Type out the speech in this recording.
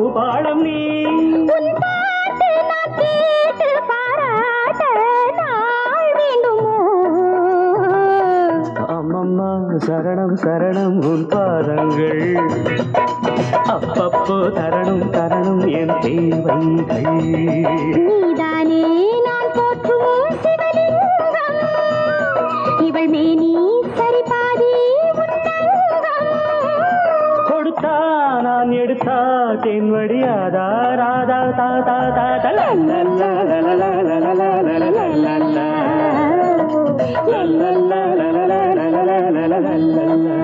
பூபாடம் நீ உன் பாட்டு நான் கேட்டு பாராட்ட நாள் வேண்டுமோ அம்மம்மா சரணம் சரணம் உன் பாதங்கள் அப்பப்போ தரணும் தரணும் என் தேவைகள் நீதானே நான் போற்றும் சிவலிங்கம் இவள் மேனி சரிபாதி உன்னங்கம் கொடுத்தா நான் எடுத்தா தென் வடியாதா ராதா தா தா தா தலா லல்லா லல்லா லல்லா லல்லா லல்லா லல்லா லல்லா லல்லா லல்லா